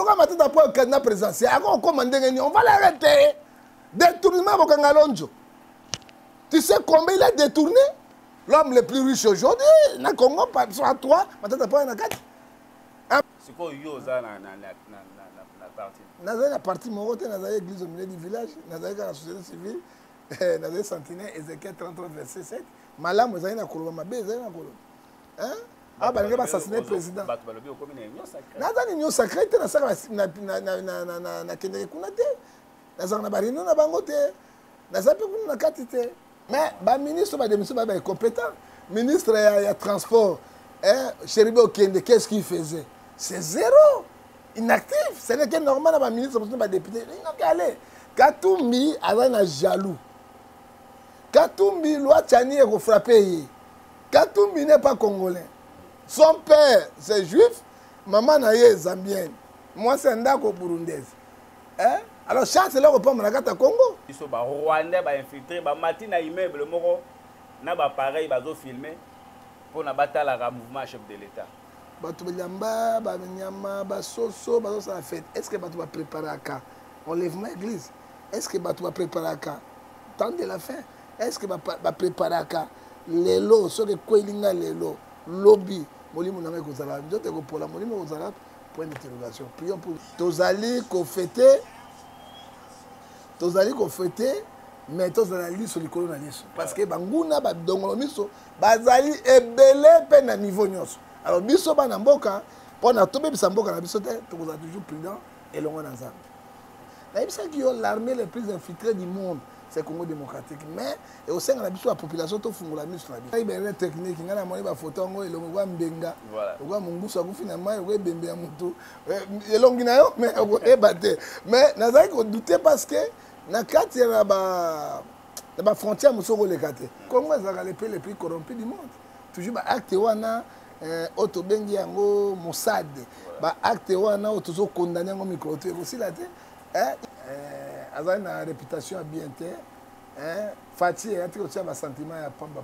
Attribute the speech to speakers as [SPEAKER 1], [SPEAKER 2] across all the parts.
[SPEAKER 1] Pourquoi maintenant pour le candidat présidentiel, on va l'arrêter. Détournement pour Kangalonjo. Tu sais combien il a détourné? L'homme le plus riche aujourd'hui, na Congo, soit toi, maintenant pas un quatre.
[SPEAKER 2] C'est quoi Yoza na partie?
[SPEAKER 1] Dans la partie Morote, dans l'église au milieu du village, dans la société civile, dans les sentinelles, Ézéchiel 33, verset 7. Malam, vous avez un colon, ma bête, vous avez un colon. Hein? Ah, ben, il va assassiner le président. Dans l'union sacrée, dans la Kenya Kunate, dans la Barino, na Bangote, dans la Pécuna Katite. Mais le ministre va démissionner, il est compétent. Le ministre il y a transport, Chéribe Okende, qu'est-ce qu'il faisait? C'est zéro. Inactif. Ce n'est que normal, le ministre va député. Il n'a qu'à aller. Katumbi, il est jaloux. Katumbi, loi Tchani est frappé. Katumbi n'est pas congolais. Son père, c'est juif. Maman est zambienne. Moi, c'est un dako burundaise. Hein? Alors, chance, c'est là qu'on peut me Congo.
[SPEAKER 2] Ils sont Rwandais, infiltrés, matin à immeuble, na pareil, ils filmé pour na battre le mouvement chef de l'État. Est-ce
[SPEAKER 1] que tu vas préparer à cas? Enlèvement église. Est-ce que tu vas préparer à cas? Temps de la fin. Est-ce que tu vas préparer à cas? Les lots, ceux qui ont les lots, lobby, molimo na ko zala. Nous te ko pola molimo ko zala. Point d'interrogation. Prions pour Tozali ko fêter. Tozali ko fêter. Mais tozali sur le colonialisme. Parce que banguna ba dongolo miso bazali ebele pe na niveau nyonso. Alors biso ba na mboka pona tobe bisa mboka na biso te tokoza toujours prudent et longo na nzambe. Na bisa ki yo l'armée le plus infiltrée du monde. C'est Congo démocratique. Mais au sein de la population, tout le monde a une bonne technique. Il y a une photo, il y a un benga. Il y a un moussa, finalement, il y a un benga. Il y a un benga, mais il y a un benga. Mais nous avons douté parce que dans la frontière, nous avons les cartes. Congo est le pays le plus corrompu du monde. Toujours, acte wana, autobengi yango Mossad. Acte wana, autozo condamné yango micro-auto. Aussi là, il a une réputation à bien terre. Fatih, il y a un sentiment à Pamba.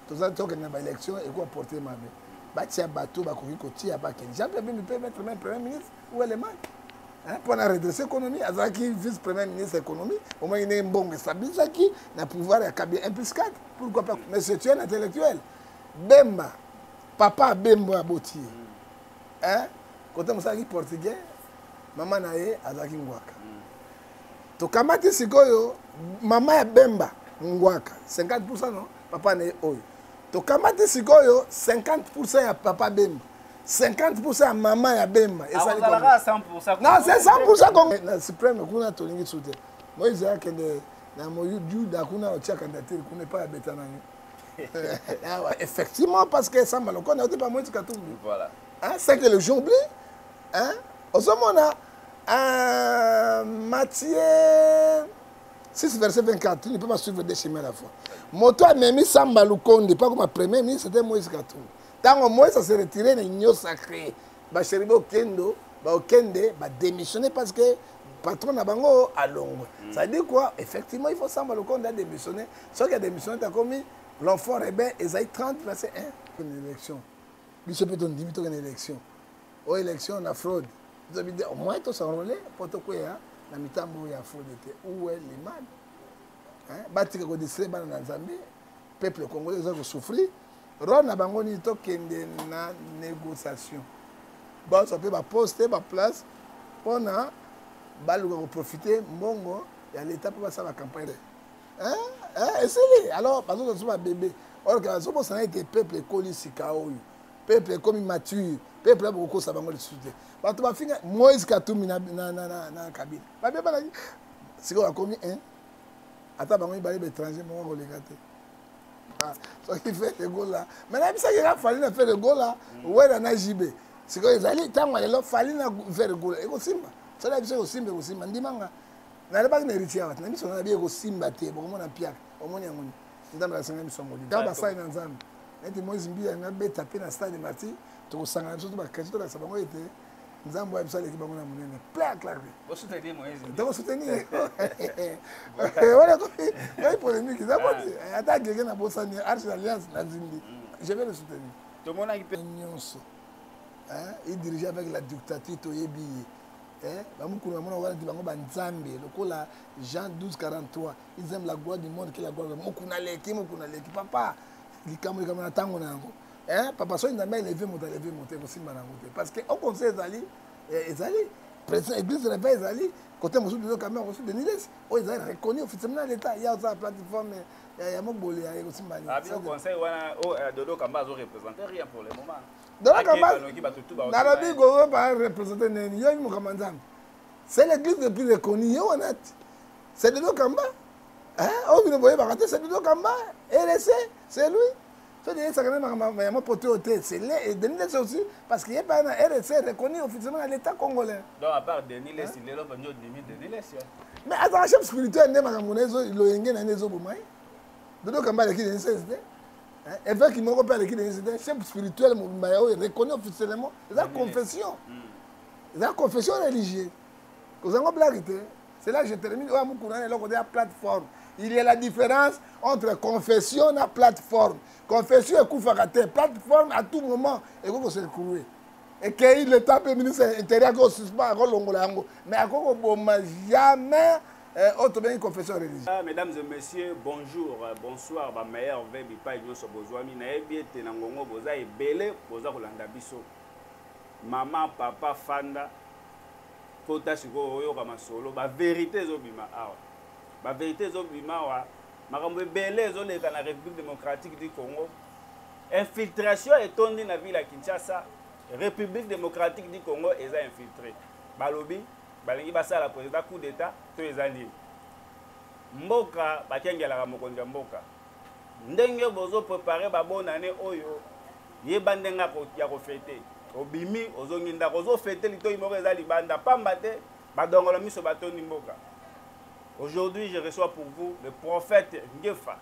[SPEAKER 1] Tous les gens qui ont une élection et qui ont porté ma vie. Il y a un bateau qui a été jamais pu mettre le Premier ministre où elle est mal. Pour redresser l'économie, il y a un vice-premier ministre de l'économie. Au moins, il y a un bon stabilisé qui a pouvoir à 1 plus 4. Pourquoi pas? Mais c'est un intellectuel. Bemba, papa Bemba Botier. Quand on est portugais, maman Naye Azaki Ngwaka. Tokamati sikoyo mama ya Bemba Ngwaka 50% non papa ne oyo. Tokamati sikoyo 50% ya papa Bemba 50% ya mama ya Bemba et ça 100%. Non, c'est 100% comme na suprême kuna tolingi soute. Moi ils a que na moyu Juda kuna otia candidature kuna pas betana ni. Effectivement parce que ça maloko na pas moi Katumbi. Voilà. Hein, c'est que les gens oublient. Hein? Au moment Matthieu 6, verset 24, tu ne peux pas suivre des chemins à la fois. Moto a mis Samba Lukonde, pas comme un premier ministre, c'était Moïse Katumbi. Tant que Moïse s'est retiré de l'union sacrée, Chéribe Okende va démissionner parce que le patron n'a pas à Longue. Ça veut dire quoi? Effectivement, il faut Samba Lukonde a démissionné. Ceux qui ont démissionné, tu as commis l'enfant rebelle, Esaïe 30, verset 1. Une élection. Il se peut donner une élection. Aux élections, on a fraude. Au moins, tout s'enrôler pour tout quoi, la mitambo ya fraude était où est les mal. Batika ko disre bana na Zambie, peuple congolais a souffrir. Rona bangoni to kende na négociation. Bon, ça peut ba poster ba place pour na baluka ko profiter mbongo ya l'état pour ça la campagne. Et c'est alors parce que ça bébé. Or que ça ça été peuple koli sikaoyu. Peuple comme mature. Peuple a beaucoup ça bango le soutien. Bato ba finga Moïse Katumbi na cabine. Ba beba na siko a commis un. Ata bango ba étranger mo ko legate. Ah, so qui fait le goal là. Mais là ça qui a fallu faire le goal là, ouais na JB. Siko ezali tango le fallu na faire le goal. Eko simba. Ça là biso simba ko simba ndimanga. Na le ba na ritia wat. Na biso na bi ko simba te bo mona piaka. Omoni ngoni. Ndamba la singa biso ngoli. Ka ba sai na nzambe. Neti Moïse Mbia na beta pe na stade Marti. Tokosanga biso to bakati to la sabango ete nzambo ya bisale ki bango na monene plein clair bo soutenir Moïse donc soutenir voilà quoi polémique ça bon attaque quelqu'un na bosani Arche Alliance na Zindi je vais le soutenir tout le monde a nyonso hein il dirigeait avec la dictature to yebi bamukulu bamona wana ti bango banzambe lokola Jean 12:43 ils aiment la gloire du monde que la gloire mokuna leki papa likambo na tango na yango papa so nzambe élevé moto kosimba nango te parce que au conseil ezali président église de la paix ezali côté mosusu de caméra mosusu de Niles ezali reconnu officiellement l'état ya za plateforme ya mobole ya kosimba ni
[SPEAKER 2] au conseil wana Dodo Kamba zo représenter rien pour le moment
[SPEAKER 1] Dodo Kamba narabi go ba représenter neni yo mo kamanzambe c'est l'église le plus reconnue yo wana c'est Dodo Kamba oh vous ne voyez pas c'est Dodo Kamba RSC c'est lui. C'est Denis aussi, parce qu'il n'y a pas un RSC reconnu officiellement à l'État congolais.
[SPEAKER 2] Donc, à part Denis Les, il est là, Denis Les.
[SPEAKER 1] Mais attends, chef spirituel, il y a un Dodo Kamba qui est nécessaire. Et fait qu'il m'a pas qui est nécessaire, chef spirituel, reconnu officiellement. C'est la confession. C'est la confession religieuse. Vous avez blague. C'est là que je termine. La plateforme. Il y a la différence entre confession et plateforme. Confession et Koufakate, plateforme à tout moment, et qu'on se courir. Et qu'il le tape le ministre intérieur, qu'on suspend à Longolango. Mais à quoi qu'on jamais autre confession religieuse.
[SPEAKER 2] Mesdames et messieurs, bonjour, bonsoir, ma meilleure veille, pas une chose besoin, mais bien tenangongo boza et belé boza kolanda biso. Maman, papa, fanda, kota siko oyo kama solo, ba vérité zobima awa. La vérité est que dans la République démocratique du Congo, infiltration est tombée dans la ville de Kinshasa, République démocratique du Congo est infiltrée. Balobi, balingi basa la président coup d'état, to ezali. Mboka bakengela mokonzi mboka. Ndenge bozo préparer ba bonne année oyo, yebandenga ko ya ko fêter. Obimi ozonginda kozo fêter lito imoko ezali banda pamba te badongolo miso batoni mboka. Aujourd'hui, je reçois pour vous le prophète Ngefa.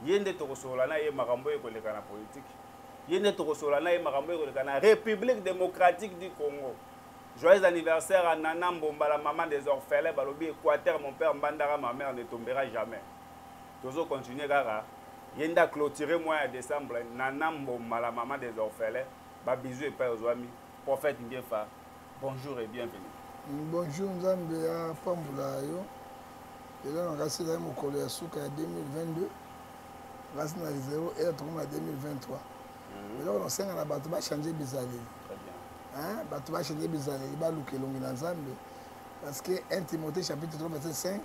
[SPEAKER 2] Yende Tokosolana et Maramboye Kolekana politique. Yende Tokosolana et Maramboye Kolekana République démocratique du Congo. Joyeux anniversaire à Nana Mbomba, la maman des orphelins, Balobi Équateur, mon père Mbandara, ma mère ne tombera jamais. Toujours continuer, Gara. Yenda clôturer moi en décembre, Nana Mbomba, la maman des orphelins, Babizou et Père Ozoami, prophète Ngefa. Bonjour et bienvenue.
[SPEAKER 1] Bonjour, Nzambia Pambulayo. Et là, on a passé dans mon collège en 2022, on a 0 et on a 2023. Et là, on a changé bizarre. On va changer bizarre. Il va louer l'ongle dans Zambie. Parce que 1 Timothée chapitre 3, verset 5,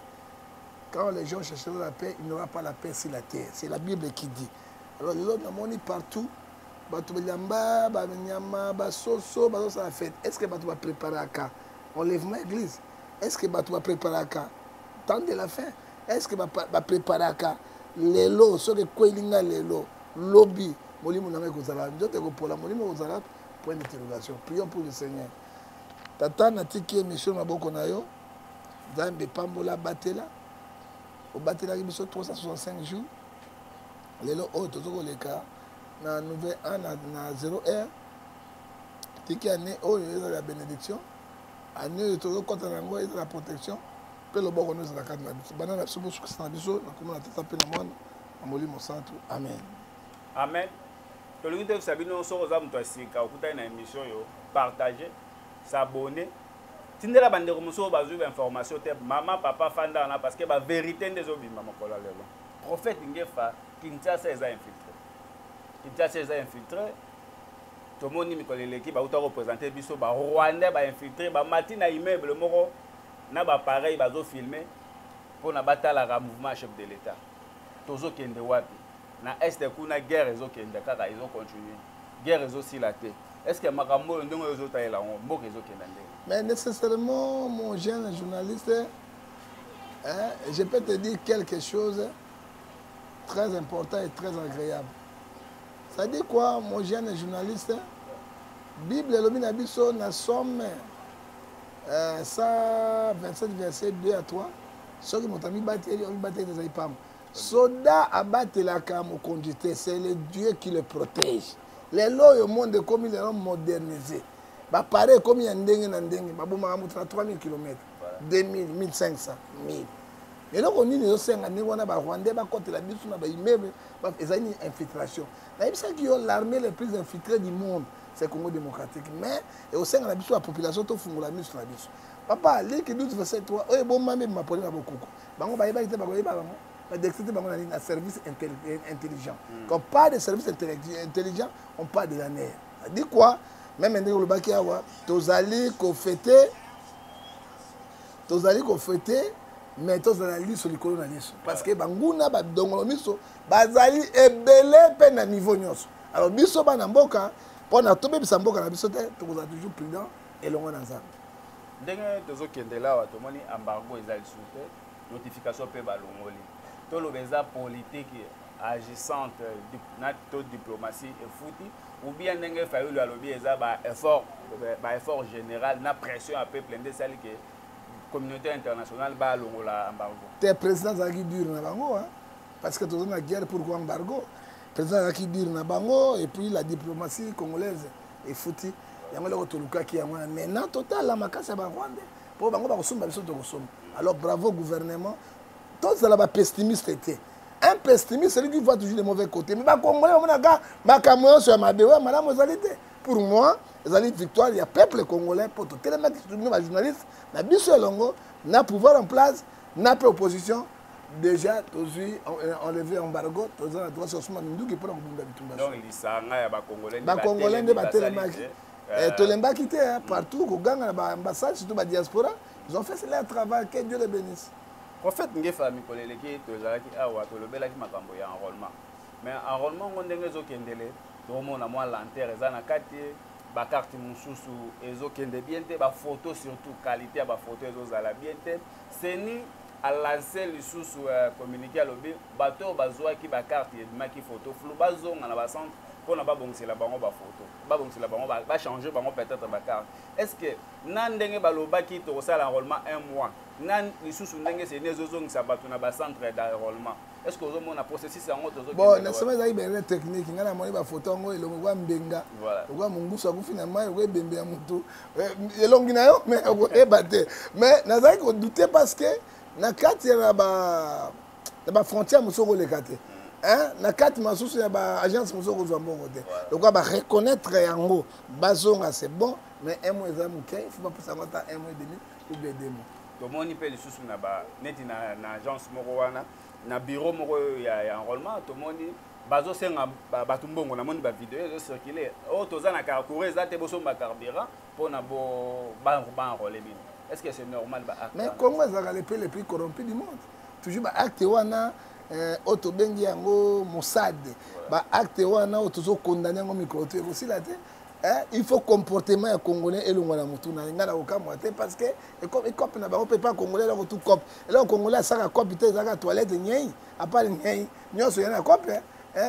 [SPEAKER 1] quand les gens chercheront la paix, il n'y aura pas la paix sur la terre. C'est la Bible qui dit. Alors, les autres, on est partout. Est-ce que tu vas préparer à cas? On lève l'église. Est-ce que tu vas préparer à cas? Temps de la fin, est-ce que va préparer à cas les lots, ceux qui coilinga les lots, lobby, molimo na meko zala, njote ko pola molimo zala, point d'interrogation. Prions pour le Seigneur. Tata na tiki émission maboko na yo, Zambe pambola batela, au batela ki biso 365 jours. Les lots autres tozoko leka na nouvelle an na 0R. Tiki année oh la bénédiction. Année tozoko contre nango et la protection. Amen.
[SPEAKER 2] Amen. Que le ministre Sabino soit aux âmes de Sika, écouter une émission, partager, s'abonner. Si vous avez des informations, maman, papa, fanda, parce que la vérité des hommes, maman, le prophète Ngefa, Kinshasa est infiltré. Kinshasa est infiltré. Tout le monde dit l'équipe a représenté Bisso, Rwanda est infiltré, Matina immeuble, Moro. Na ba pareil bazo filmer pour na batala ka mouvement chef de l'état tozo kende wapi na est kuna guerre ezo kende kaka ils ont continué guerre ezo silate est-ce que makambo ndongo ezo taela mboka ezo kende ndenge
[SPEAKER 1] mais nécessairement mon jeune journaliste je peux te dire quelque chose très important et très agréable. Ça dit quoi mon jeune journaliste? Bible lobi na biso na somme 127 verset 2 à 3. Ceux qui m'ont mis battre des aïpam. Soda abattre la cam au conducteur, c'est le Dieu qui le protège. Les lois au monde comme ils l'ont modernisé. Bah pareil comme il y a ndenge na ndenge, bah bon mamutra 3000 km, 2000, 1500, 1000. Et là on dit les océans on a ba Rwanda ba contre la biso na ba immeuble, bah ils ont une infiltration. Là il s'agit de l'armée la plus infiltrée du monde. c'est Congo démocratique. Mais au sein de la population, tout le monde a mis. Papa, les qui nous disent toi, oh, bon, maman, m'a parlé à beaucoup. Bango, bah, il va un service intelligent. Quand on parle de service intelligent, on parle de la nerf. Ça dit quoi? Même un le bac awa, tozali ko fêter, mais tozali sur le colonialisme. Parce que banguna ba dongolo miso, bazali ebele pe na niveau nyonso. Alors biso ba na mboka, pona tobe bisa mboka na biso te, toza toujours prudent et longo na nzambe.
[SPEAKER 2] Ndenge tozokende lawa tomoni embargo ezali soute, notification pe balongoli. Tolobeza politique agissante na to diplomatie et fouti ou bien ndenge fayu le lobby eza ba effort général na pression à peuple ndé sali que communauté internationale ba longola embargo.
[SPEAKER 1] Te président zaki dur na bango hein, parce que tozona guerre pourquoi embargo. Président zaki dur na bango et puis la diplomatie congolaise et fouti. Yango le toluka ki yango maintenant total la makasa ba Rwanda pour bango ba kosomba biso to kosomba. Alors bravo gouvernement. Tous ça là pessimiste était. Un pessimiste, c'est lui qui voit toujours les mauvais côtés. Mais les Congolais, madame, pour moi, les victoire, il y a peuple congolais, pour tout les mecs qui sont journalistes, na biso longo, na pouvoir en place, na opposition. Déjà, tous enlevé embargo, tous on a droit sur ce moment qui peut en bunda bitumba.
[SPEAKER 2] Donc il s'anga ya ba Congolais.
[SPEAKER 1] Ba Congolais de batelemaki. Tolemba quitté partout, au gang na ba ambassade, surtout ba diaspora, ils ont fait leur travail, que Dieu les bénisse.
[SPEAKER 2] Prophète ngefa mikolele ki tozalaki awa tolobelaki makambo ya enrôlement. Mais enrôlement ngondenge ezokendele tomona mwa lantere eza na kati ba carte mususu ezokende bien te ba photo surtout qualité ya ba photo ezozala bien te seni a lancé lisusu communiqué alobi bato bazwaki ba carte edimaki photo flou bazonga na ba centre pona babongisela bango ba photo babongisela bango ba changer bango peut-être ba carte. Est-ce que nan ndenge balobaki to sala enrôlement un mois nan lisusu ndenge c'est nezozongisa bato na ba centre d'enrôlement? Est-ce que vous avez un processus en autre?
[SPEAKER 1] Bon, na sema za ibere technique ngana moni ba photo ngo elongo kwa mbenga kwa mungusa ku finalement ko bembe ya mutu elongi na yo mais ko ebate mais nazali ko douter parce que na kati ya ba frontière musoko le kate hein na kati masusu ya ba agence musoko zo mbongo te donc ba reconnaître yango bazonga c'est bon mais un mois za muke il faut pas passer ngota un mois et demi ou bien 2 mois
[SPEAKER 2] to moni pe lisusu na ba neti na agence moko wana na bureau moko ya enrôlement to moni bazo senga batu mbongo na moni ba vidéo zo circuler o toza na carcouré za te boso ba carburant pona bo ba enrôler bien. Est-ce que c'est normal ba acte?
[SPEAKER 1] Mais comment ça les plus corrompus du monde? Toujours ba acte wana auto bengi yango Mossad ba acte wana auto condamné yango micro aussi là il faut comportement ya congolais et le ngwana mutu na ngana okamwa te parce que et cop na ba on peut pas congolais là tout cop et là congolais ça ka cop te ça ka toilette nyei à part nyei nyoso yana cop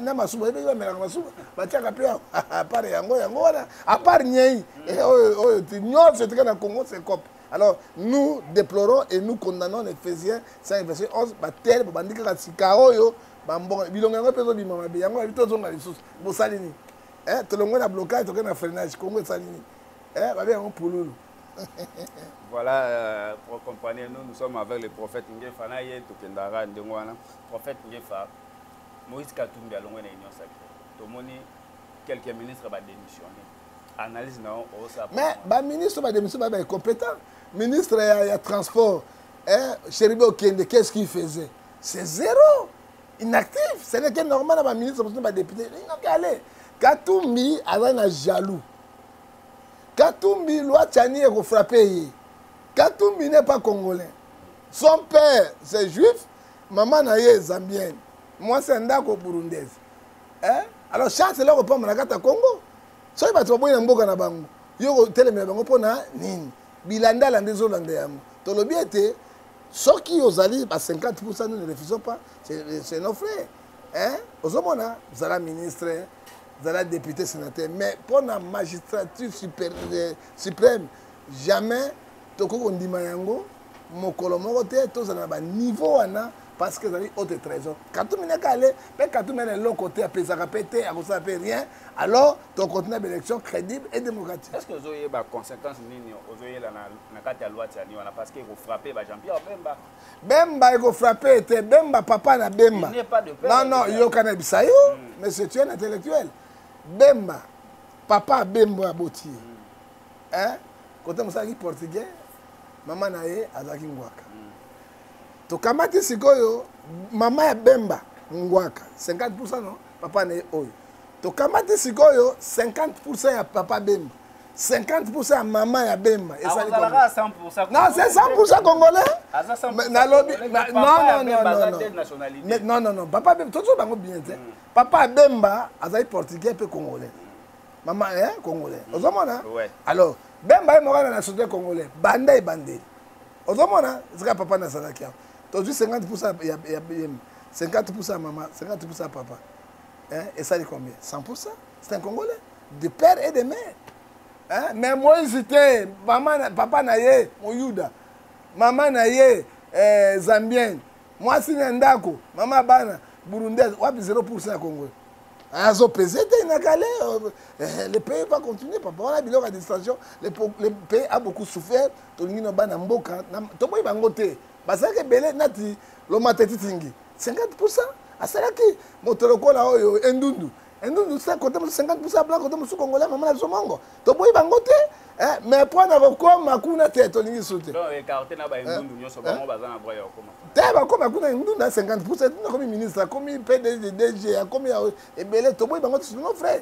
[SPEAKER 1] na masuba ebe yo melanga masuba ba tiaka pe à part yango wana à part nyei oyo ti nyoso te na Congo c'est cop. Alors nous déplorons et nous condamnons les Éphésiens 5:11 ba tel bandika ka sikaoyo ba mbongo bilonga ngo pezo bimama be yango bitozo na lisusu bo salini tout le monde a bloqué, tout le monde a freinage.
[SPEAKER 2] Voilà, pour comprendre, nous sommes avec le prophète Ngefa. Le prophète Ngefa, Moïse Katumbi a l'ongé dans l'Union sacrée. Tout le monde, quelques ministres vont démissionner. Analyse non,
[SPEAKER 1] mais le ministre va démissionner, il est compétent. Le ministre de transport, Chéribe Okende, qu'est-ce qu'il faisait? C'est zéro. Inactif. Ce n'est pas normal, le ministre va député. Il n'a qu'à aller. Katumbi avait jaloux. Katumbi, loi Tchani est frappé. Katumbi n'est pas congolais. Son père, c'est juif. Maman est zambienne. Moi, c'est un dako burundaise. Alors, chance c'est là qu'on parle de Congo. So, il va te voir un peu de bango. Yo, télémé bango pona nini. Bilanda landé zolanda yango. To le bien était, ceux qui aux alliés, 50% nous ne refusons pas. C'est nos frères. Aux hommes, vous avez ministre. Vous avez député, sénateur, mais pour la magistrature suprême, jamais, Toko Ndimayango, Mokolomo, tous à niveau, parce que vous avez autre trésor. Quand tu m'es allé, quand tu m'es l'autre côté, à Pesara pété, à ça fait rien, alors ton contenu d'élection crédible et démocratique.
[SPEAKER 2] Est-ce que vous avez des conséquences vous avez la loi parce qu'il faut frapper Jean-Pierre Bemba?
[SPEAKER 1] Bemba, il faut frapper, Bemba, papa na Bemba.
[SPEAKER 2] Il n'y a pas de père.
[SPEAKER 1] Non, il y a un Bisayo, mais c'est un intellectuel. Bemba, papa Bembo aboti. Hein? Quand on s'est portugais, maman nae azaki ngwaka. To kamati sikoyo, maman ya Bemba ngwaka. 50% non? Papa nae oyo. To kamati sikoyo, 50% ya papa Bemba. 50% à maman et à Bemba. Et ça, non, c'est 100% congolais. Non, non, non. Papa Bemba, tout le monde bien. Papa Bemba, il portugais et congolais. Maman est congolais. Alors, Bemba est mort dans la société congolaise. Bandé et bandé. C'est que papa n'a pas de tu 50% à Bemba, 50% à maman, 50% à papa. Et ça dit combien? 100%. C'est un congolais. De père et de mère. Hein? Mais moi, c'était papa naye, Moyuda, maman naye, Zambien, moi, c'est Ndako, maman Bana, Burundaise, 0% Congo. Azo pesé, le pays va continuer, papa. On a bien la distraction, le pays a beaucoup souffert, tout le monde a mboka, tout le monde a ngoté. Parce que Belé nati, le mateti tingi, 50%. À cela qui, mon télé là, Ndundu. Et nous, c'est côté 50% blanc, côté de congolais, maman a somango. Tu peux y bangoter, mais pour avoir comme ma couna tête, on y saute. Non, et car tu n'as pas un nous sommes vraiment basés en broyeur. Tu as comme ma couna, nous, 50%, comme ministre, comme PDG, DG, comme et belé, tu peux y bangoter sur nos frères.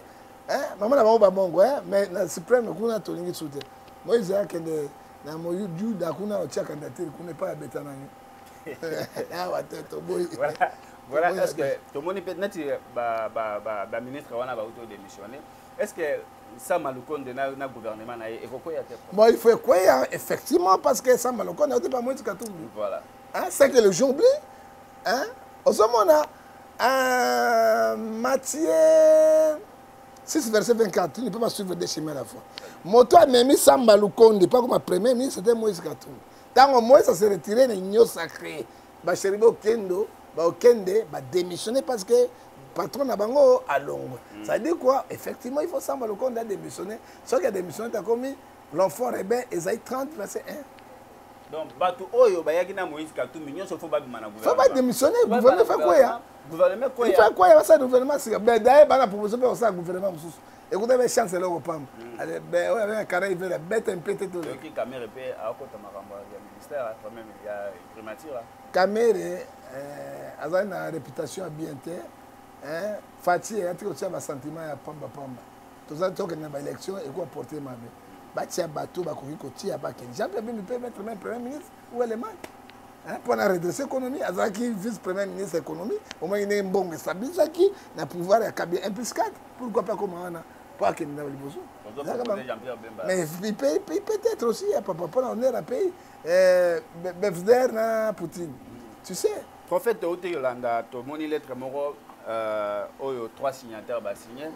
[SPEAKER 1] Maman n'a pas bongo, mais la suprême couna, tu y saute. Moi, je sais que dans mon YouTube, dans la candidature, tu ne pas à Bétana. Voilà, est-ce que tout le monde peut être ministre on a auto-démissionné. Est-ce que ça Malukonde dans le gouvernement il faut quoi? Bon, il faut quoi effectivement parce que ça Malukonde n'est pas moins que tout. Voilà. Hein, c'est que les gens oublient. Hein? Au moment Matthieu 6 verset 24, tu ne peux pas suivre des chemins à la fois. Moto a même mis ça Malukonde pas comme premier ministre, c'était Moïse Katumbi. Tant que Moïse s'est retiré dans l'union sacrée, Bacheribo Kendo Okende va démissionner parce que le patron n'a pas à Longue. Ça veut dire quoi? Effectivement, il faut savoir le compte a démissionné. Ce qui a démissionné, tu as commis l'enfant rebelle, Esaïe 30, verset 1. Donc, Batou Oyo, Bayagina Moïse Katumbi, il ne faut pas démissionner. Le gouvernement fait quoi? Il fait quoi? Il va faire le gouvernement. D'ailleurs, il va proposer pour ça le gouvernement. Écoutez, les chances, c'est là où on parle. Il y a un carré, il veut la bête un peu. Il y a un caméra, il y a ministère, quand même, il y a une primature. Caméra. Azali na réputation bien te Fati et ati kotia ba sentiment ya pamba pamba toza toke na ba élection et quoi porter mabe ba tia bateau ba koki kotia ba ken jamais bien peut mettre même premier ministre ou élément pour la redresser l'économie azaki vice premier ministre économie au moins il est bon stabiliser qui na pouvoir ya kabia 1+4 pourquoi pas comme on a pas que na liboso mais il peut être aussi papa on est à pays Befder na Poutine tu sais prophète Ote Yolanda, tu as une lettre moro, 3 signataires va signer.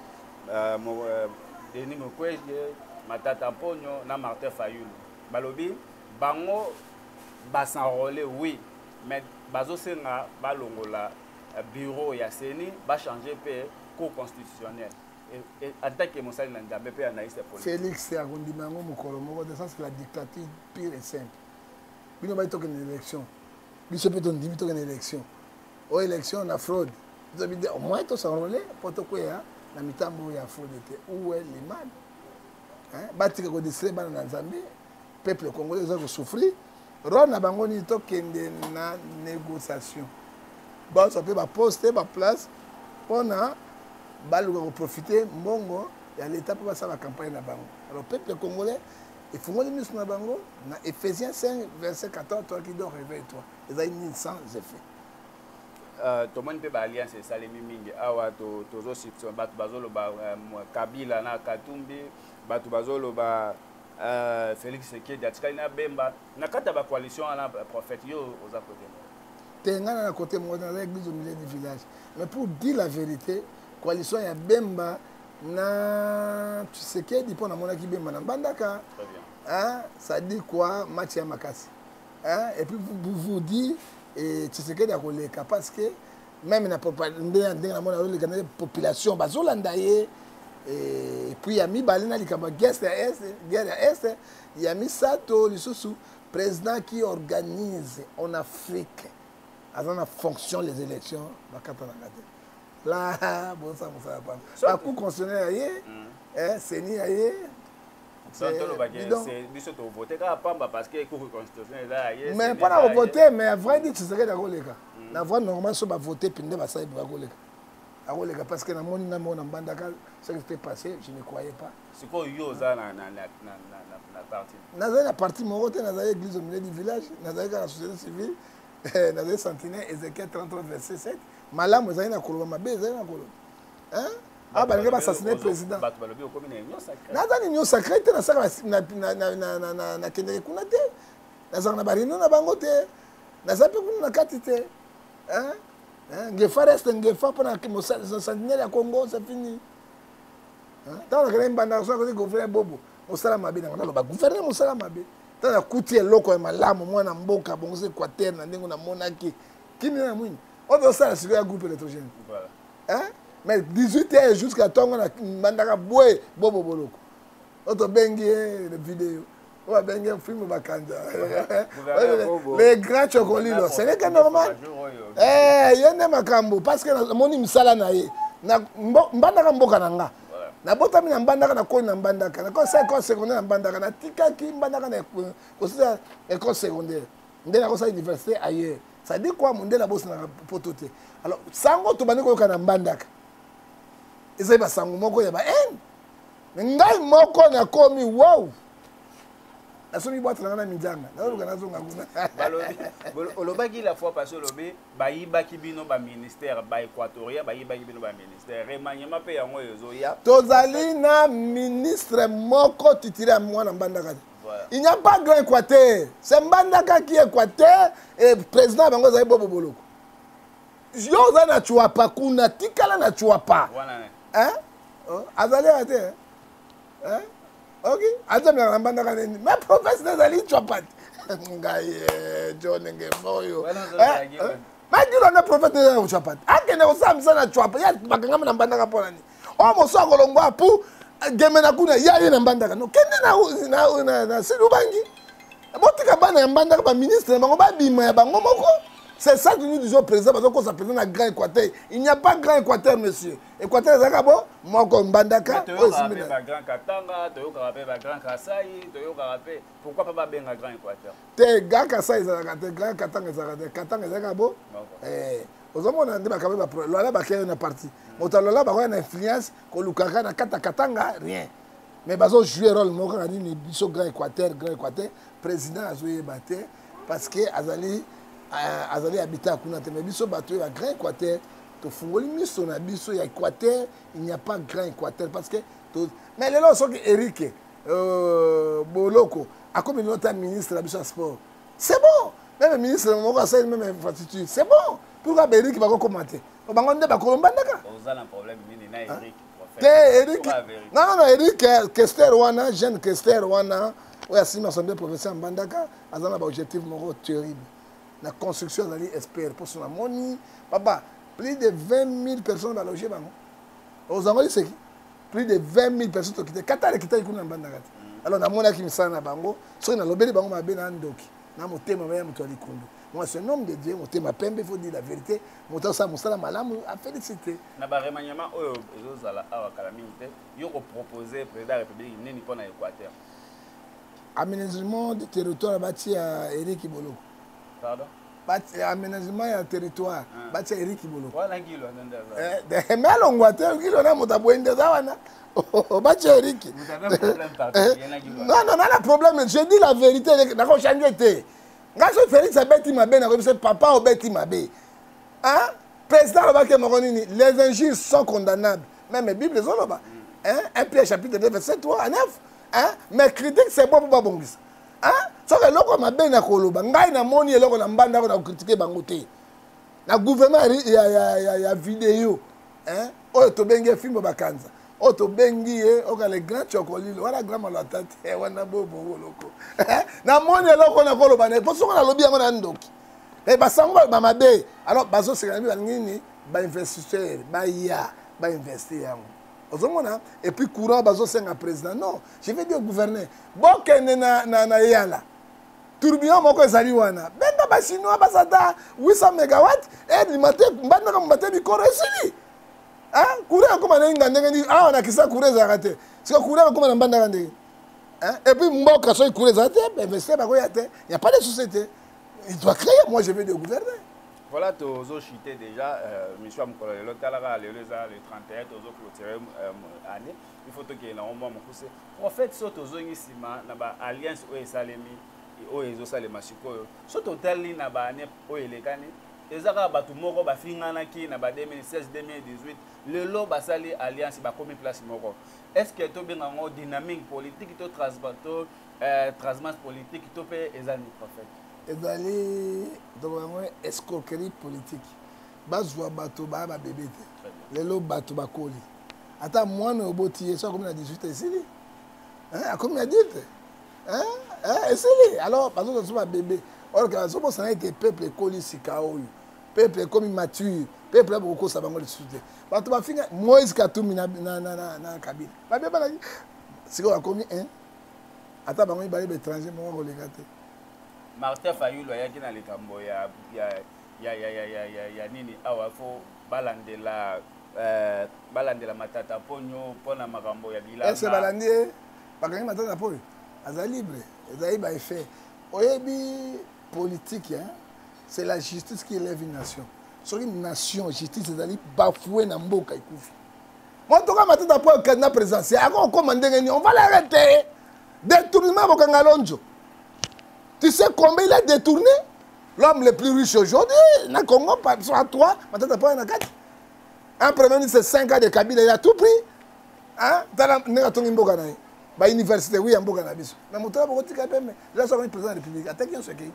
[SPEAKER 1] Denis Mukwege, Matata Ponyo, na Martin Fayulu. Balobi, bango s'enrôler, oui, mais bazo senga balongola bureau ya seni va changer pe cour constitutionnel. Et attaque que Moussa Nanda BP analyse politique. Félix Agondimango mukolo moko de sens que la dictature pire et simple. Bino ba toke une élection. Monsieur peut donner une élection. Aux élections, on a fraude. Vous avez dit, au moins, tout ça, on est pour tout quoi, la mitambo, il y a fraude. Où est les mal? Bati que vous dans la Zambie, peuple congolais, ils ont souffert. Ron a bangoni to kende na négociation. Bon, ça peut poster ma place pour profiter mongo et à l'état pour faire la campagne na bango. Alors peuple congolais, il faut que nous soyons dans Ephésiens 5, verset 14, toi qui dors, réveille-toi. Ils ont une sans effet. Tout le monde peut alliance ça les mimingi awa to socio batu bazolo ba Kabila na Katumbi batu bazolo ba Félix Sekedi atikali na Bemba na kata ba coalition na prophète yo aux côté. Tengana na côté moi dans l'église au milieu du village. Mais pour dire la vérité, coalition ya Bemba na Tshisekedi pour na mona ki Bemba na Bandaka. Très bien. Hein, ça dit quoi match ya makasi. Hein, et puis vous dire et Tshisekedi a koleka parce que même na population bazolandaye et puis ya mi balena likaba guest guerre est ya mi sato lisusu président qui organise en Afrique avant la fonction les élections bakata na Là, bon, ça ne va pas. Par coup constitutionnel, CENI, mais pas voter, mais à vrai dire, tu serais d'accord, les gars. La voix normale, c'est de voter, puis de voter, parce que dans mon bandaka, ce qui s'était passé, je ne croyais pas.
[SPEAKER 2] C'est quoi Yosa na partie?
[SPEAKER 1] Dans la partie, mon côté, dans l'église au milieu du village, dans la société civile, dans les sentinelles, Ézéchiel 33, verset 7, Malam, vous avez un colon, ma bête, vous avez un colon. Hein? Ah, bah, il va assassiner le président. Nada ni union sacrée, na saka na kende kuna te. Na saka na barino na bango te. Na sape kuna na kati te. Hein? Ngefa reste ngefa pendant que sentinelle ya Congo, c'est fini. Hein? Tant que mbanda so ko gouverneur bobo, mosala mabe na ngalo ba gouverneur mosala mabe. Tant na kuti eloko ya malamu mwana mboka bongo se Équateur na ndengo na monaki. Kimi na mwini. On doit ça sur le groupe électrogène. Voilà. Hein? Mais 18h jusqu'à temps on a mandaka boy bobo boloko. Auto bengi les vidéos. On va bengi un film bakanda. Les grands chocolats, ce n'est que normal. Eh, yende makambo parce que moni misala na ye. Na mbandaka mboka nanga. Na botami na mbandaka na ko na mbandaka. Na ko école secondaire na mbandaka na tikaki mbandaka na ko ça école secondaire. Ndela ko ça université ailleurs. Ça dit quoi mon ndela boss na potote. Alors sango to bani ko kana mbandaka. Ezali basango moko ya ba ngai moko na komi wow nasomi boîte na minjanga naluka nazonga kuna
[SPEAKER 2] olobaki la fois passé olobi bayibaki bino ba ministère ba équatoria bayibaki bino ba ministère remaniement pe yango ezoya
[SPEAKER 1] tozali na ministre moko titulaire mwana mbandaka. Il n'y a pas grand Équateur, c'est mbandaka qui est Équateur et président bango zali bobo boloko yo za na chuapa kuna tikala na chuapa. Hein? Azali ate. Hein? OK. Azami na mbandaka nini. Mais professeur Azali chopat. Ngai John Ngefoyo. Ma dilo na professeur na chopat. Akene osamisa na chopat. Ya bakanga na mbandaka pona ni. O moso akolongo apu gemena kuna ya ye na mbandaka. No kende na silubangi. Botika bana ya mbandaka ba ministre bango ba bima ya bango moko. C'est ça que nous disons président parce qu'on s'appelle un grand Équateur. Il n'y a pas grand Équateur, monsieur. Équateur, c'est bon. Moi, comme Bandaka.
[SPEAKER 2] Grand Katanga, grand Kasaï, pourquoi pas bien grand Équateur?
[SPEAKER 1] T'es grand Kasaï, grand Katanga, Katanga, c'est bon. Aux hommes, on a dit que Lola Bakay est parti. Lola Bakay a une influence que Lukaka na Katanga, rien. Mais bazo jouer rôle, moi, quand on a dit que grand Équateur, président a joué batté parce que Azali. Azali habité à Kuna mais biso bato ya grand Équateur to fungoli miso na biso ya Équateur il n'y a pas grand Équateur parce que mais les gens sont que Eric Boloko a comme notre ministre de la sport c'est bon même le ministre de la même infrastructure c'est bon pourquoi Eric va commenter on va demander ba kolombandaka
[SPEAKER 2] on a un problème ni na
[SPEAKER 1] Eric non Eric Kester wana jeune Kester wana oya sima assemblée provinciale Mbandaka azana ba objectif moko terrible. La construction d'aller espère pour son amoni. Papa, plus de 20 000 personnes vont loger. Aux Angolis, c'est qui? Plus de 20 000 personnes qui quittent. Qatar qui quittent dans Bandagati. Alors, dans mon qui me sent à Bango, sur la lobby, Bango m'a bien endoki. Dans mon thème, je suis moi, c'est un homme de Dieu, mon thème, il faut dire la vérité. Mon temps, ça, mon salam, à féliciter.
[SPEAKER 2] Dans le remaniement, il faut proposer le président de la République, il n'est pas dans l'Équateur.
[SPEAKER 1] Aménagement du territoire bâti à Eric Bolo.
[SPEAKER 2] Pardon?
[SPEAKER 1] Aménagement du territoire bâti à Eric Bolo.
[SPEAKER 2] Voilà, Guilo.
[SPEAKER 1] Mais à l'Angleterre, Guilo, on a mon tabouin de Zawana. Bâti à Eric.
[SPEAKER 2] Vous avez un problème particulier.
[SPEAKER 1] Non, la problème, je dis la vérité. D'accord, changé. Quand je fais ça, Betty Mabé, c'est papa ou Betty Mabé. Hein? Président, les injures sont condamnables. Même la Bible, les autres, un Pierre chapitre 2, verset 3 à 9. Hein? Mais critique, c'est bon pour pas bon. Hein? Sauf que l'autre m'a bien koloba. Ngai na moni et l'autre na mbanda ko na critiquer bangote. Na gouvernement il y a vidéo. Hein? O to bengi film bakanza. O to bengi o ka les grands chocolats. Wala grand malatate. Wana bobo woloko. Na moni et l'autre na koloba ne. Pour ça qu'on a lobby yango na ndoki. Et basango ba mabe. Alors bazo se ngani ba ngini ba investisseur ba ya ba investir yango. Et puis courant bazo senga président non je vais dire au gouverneur bokene na yala tourbillon moko ezali wana benga ba chinois basata 800 MW et du matin mbanda ka mbate bikoro esili Hein? Courir comme un ingénieur, ah, on a qui ça courir zarate. C'est courir comme un bandagande. Hein? Et puis, moi, quand je courir zarate, il n'y a pas de société. Il doit créer, moi je vais le gouverner.
[SPEAKER 2] Voilà, tu as chuté déjà, monsieur Amkolo, le 31, tu as clôturé l'année. Il faut que tu aies un moment. En fait, si tu as une alliance où est Salemi, où est Salema Sikoyo, si tu as une année où est Lekane, et ça va tout moko ba fingana ki na ba 2016 2018 le lo ba sali alliance ba komi place moko est-ce que to benga ngo dynamique politique to transbato transmas politique to pe ezali prophète
[SPEAKER 1] ezali donc escroquerie politique bazwa bato ba ba bébé le lo bato ba koli ata mwana oboti so comme na 18 esili hein comme na dit hein esili alors bazo so ba bébé. Or que ce que été peuple koli sikaoyo peuple comme mature peuple beaucoup ça bango le soutien bato ba finga Moïse Katumbi na Kabila ba beba na siko ba komi hein ata bango ba étranger mo ko lekate
[SPEAKER 2] Martin Fayulu ayaki na likambo ya nini awa fo balandela matata ponyo pona makambo ya bilanga
[SPEAKER 1] est-ce balandie bakangi matata ponyo aza libre ezali ba effet oyebi politique, hein? C'est la justice qui élève une nation. Sur une nation, justice, c'est-à-dire bafouer dans mboka ikufi. Moi, en tout cas, maintenant, pour le candidat présidentiel, on va l'arrêter. Détournement au Kangalonjo. Tu sais combien il a détourné? L'homme le plus riche aujourd'hui, dans le Congo, soit 3, maintenant, tu as 4. Un premier ministre, c'est 5 ans de Kabila, il a tout pris. Hein? Bah université oui en Boganabiso. Mais mon travail beaucoup de mais là ça va président de la République. Attends qui on se qui.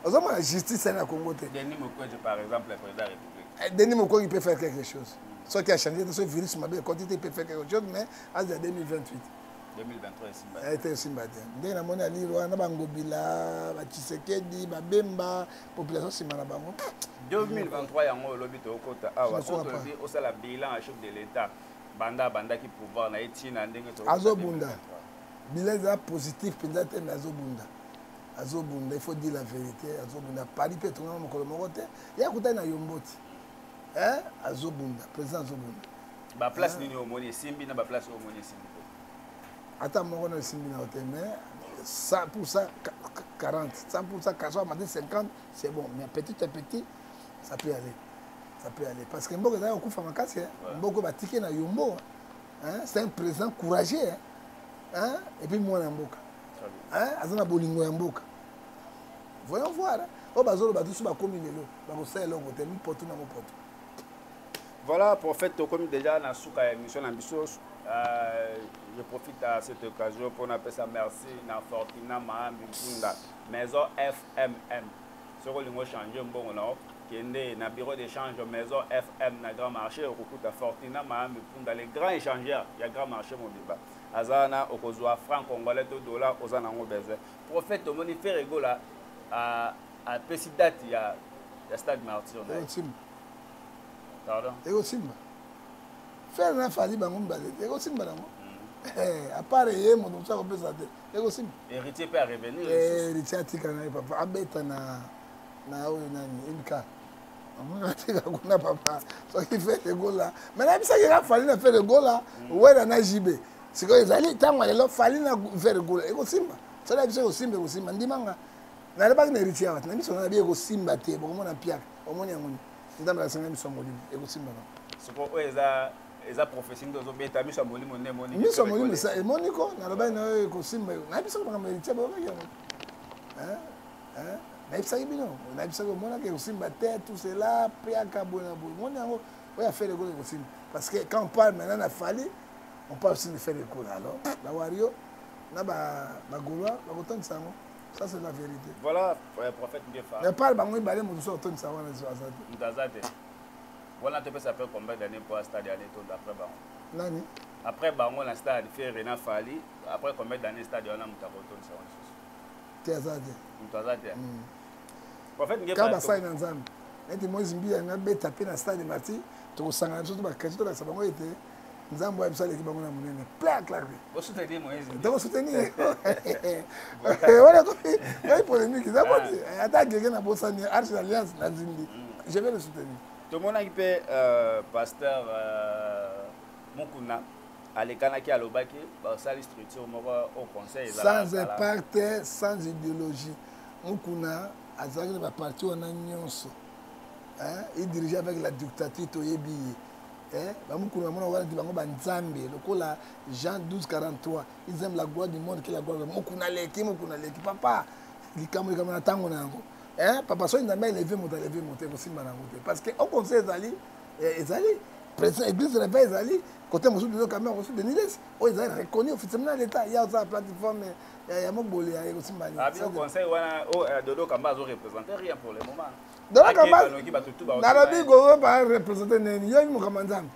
[SPEAKER 1] Aux hommes la justice c'est na Congo.
[SPEAKER 2] Denis Mukwege par exemple le président de la République.
[SPEAKER 1] Denis Mukwege peut faire quelque chose. Ce qui a changé de ce virus m'a bien quantité peut faire quelque chose mais à 2028.
[SPEAKER 2] 2023 ici.
[SPEAKER 1] Elle était aussi bâtie. Dès la monnaie liro na bangobila, ba Tshisekedi, ba Bemba, population simana bango.
[SPEAKER 2] 2023 yango lobito okota awa so to bi au sala bilan à chef de l'état. Banda qui pouvoir na etina ndenge to
[SPEAKER 1] azobunda bilan positif peut-être mais azobunda il faut dire la vérité azobunda pari pe tonga mokolo mokote ya kutana na yomboti hein azobunda président azobunda
[SPEAKER 2] ba place nini au moni simbi na ba place au moni simbi
[SPEAKER 1] ata moko na simbi na hotel mais 100% 40 100% 40 50 c'est bon mais petit à petit ça peut aller. Ça peut aller. Parce que Mbogo d'ailleurs, Mbogo va tiquer dans Yombo. C'est un président courageux. Hein? Et puis moi, Mboka. Azana Bolingo Mboka. Voyons voir.
[SPEAKER 2] Voilà, prophète, comme déjà dans la émission ambitieuse, je profite à cette occasion pour appeler ça merci à Fortina Mahambi Punda, Maison FMM. Ce que nous changer un bon nom. Na bureau d'échange maison FM na grand marché au Kukuta Fortina Mahambi Punda les grands échangeurs il y a grand marché mon débat azana okozwa franc congolais to dollar ozana ngo besoin prophète omoni faire rigola à président il y a stade Martyr pardon
[SPEAKER 1] ego simba faire na fali bango mbale ego simba nango à part ye mon ça ko pesa te ego simba
[SPEAKER 2] héritier peut revenir
[SPEAKER 1] héritier atika na papa abeta na oyo nani imka kuna papa so qui fait le goal là mais là ça il a fallu faire le goal là ouais na JB c'est que ezali tango lelo fallu na faire le goal eko simba ça là biso simba ndimanga na le ba na héritier wat na biso na bi eko simba te bo mona piaka omoni yango ndamba la senga biso molimo eko simba na
[SPEAKER 2] c'est pour eza profession dozo beta biso molimo ne moni
[SPEAKER 1] biso molimo ça moniko na le ba na eko simba na biso na héritier bo hein na ibisaki bino na ibisaki omonaki ekosimba te tout cela priaka boye na boye moni yango oyo afait le goal ekosimba parce que quand on parle maintenant na fali on parle aussi de faire le goal alors la wario na bagolois bakotondisa yango ça c'est la vérité
[SPEAKER 2] voilà prophète bien fa
[SPEAKER 1] mais parle bango ibale mosusu akotondisa wana
[SPEAKER 2] aza te wana te pesa après combien d'années pour un stade année tondo après bango
[SPEAKER 1] nani
[SPEAKER 2] après bango na stade faire na fali après combien d'années stade wana mutu akotondisa wana
[SPEAKER 1] te aza te
[SPEAKER 2] mutu aza te prophète
[SPEAKER 1] ngepa basali na nzambe neti moïse mbila nga beta mpe na stade marti tokosangana biso to bakristo tolakisa bango ete nzambe oya biso aleki bango na monene plaklake tokosoutenir wana komi polémique eza moti ata akeke na bosani arche alliance na nzimbi je vais le soutenir
[SPEAKER 2] Tout le monde a été pasteur Mukuna. Alekanaki alobaki basali structure moko au conseil
[SPEAKER 1] sans impact, sans idéologie. Mukuna azaki na parti wana nyonso. Il dirigeait avec la dictature toyebi. Mukuna mona wana di bango banzambe lokola Jean 12:43. Ils aiment la gloire du monde que la gloire de Mukuna leki papa. Likambo kama tango nango. Papa so ndambe lever monter ko simba nango parce que au conseil ezali président église réveil ezali côté mosu de caméra aussi de Niles o ils ont reconnu officiellement l'état il y a ça plateforme ya mobole ya kosimbani
[SPEAKER 2] bien conseil wana o Dodo Kamba azo représenter rien pour le moment
[SPEAKER 1] Dodo Kamba Narabi go pas représenter neni yo mo kamanzam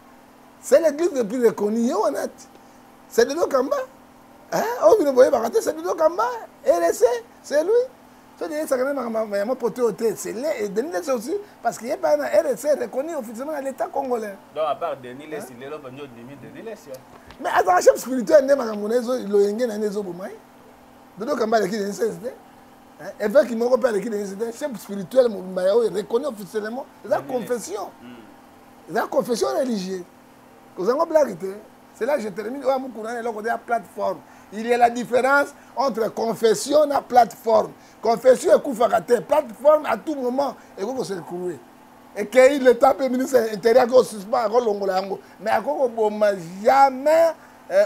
[SPEAKER 1] c'est l'église le plus reconnue yo honnête c'est Dodo Kamba o vient voyer baraté c'est Dodo Kamba RC c'est lui c'est des ça quand même poté au thé c'est les Denis aussi parce qu'il y a pas un RC reconnu officiellement à l'état congolais.
[SPEAKER 2] Donc à part Denis il est là pendant Denis.
[SPEAKER 1] Mais attends chef spirituel ne makamonezo loyenge na nezo bomai. Dodo Kamba le qui Denis c'était. Évêque qui m'a repéré qui Denis c'était chef spirituel mobimaya reconnu officiellement la confession. La confession religieuse. Vous avez blague c'est là que je termine au Mukuna là côté la plateforme. Il y a la différence entre confession et plateforme. Confession et Koufakate, plateforme à tout moment, et qu'on se retrouve. Et qu'il le temps ministre intérieur qu'on suspend à Longolango, mais à quoi on jamais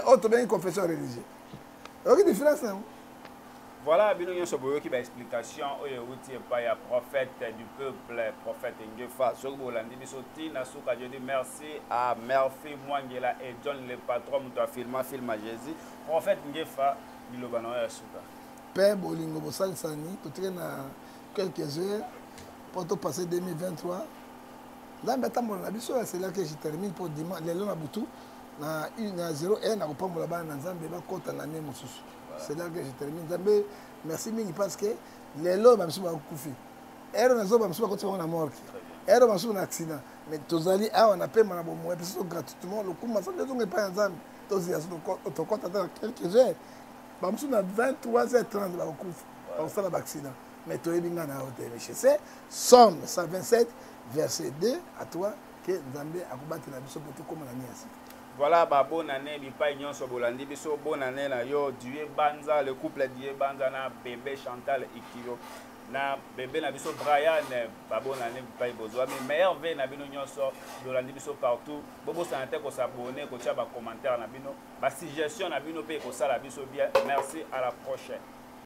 [SPEAKER 1] autre bien une confession religieuse. Quelle différence hein?
[SPEAKER 2] Voilà, bien sûr, qui va explication au Yéhouti pas ya prophète du peuple, prophète Ngefa. Sur Bolandi Bisoti, Nasuka, je dis merci à Murphy Mwangela et John le patron de film à Jésus. Prophète Ngefa, Bilobano Yasuka.
[SPEAKER 1] Père Bolingo Bossal Sani, tout est dans quelques heures, pour tout passer 2023. Dans le temps, c'est là que je termine pour dimanche. Les lois Boutou, na 1-0, na pas mon là-bas, dans Zambé, contre l'année Moussous. C'est là que je termine. Zambé, merci Mingi parce que les lois, je suis koufi. Ero na zoba, je suis contre la mort. Ero, je suis un accident. Mais tous allés, on a payé mon abonnement, et puis gratuitement, le coup, je ne pas en Zambé. Tous les autres, compte dans quelques heures. Je suis à 23h30 là au coup, on fait le vaccinat. Mais tu es bien dans l'hôtel. C'est Somme 127, verset 2, à toi, que Zambé a combattu la mission pour tout comme l'année.
[SPEAKER 2] Voilà, bonne année, Bipa Ignon Sobolandi, Biso, bonne année, Dieu Banza, le couple Dieu Banza, bébé Chantal Ikio. Na bébé na biso Brian bonne année Bipa Bozoa, mais meilleur veille na bino nyonso Bolandi biso partout. Bobo santé ko s'abonner, ko tia ba commentaire na bino, ba suggestion na bino pe ko sala biso bien. Merci, à la prochaine.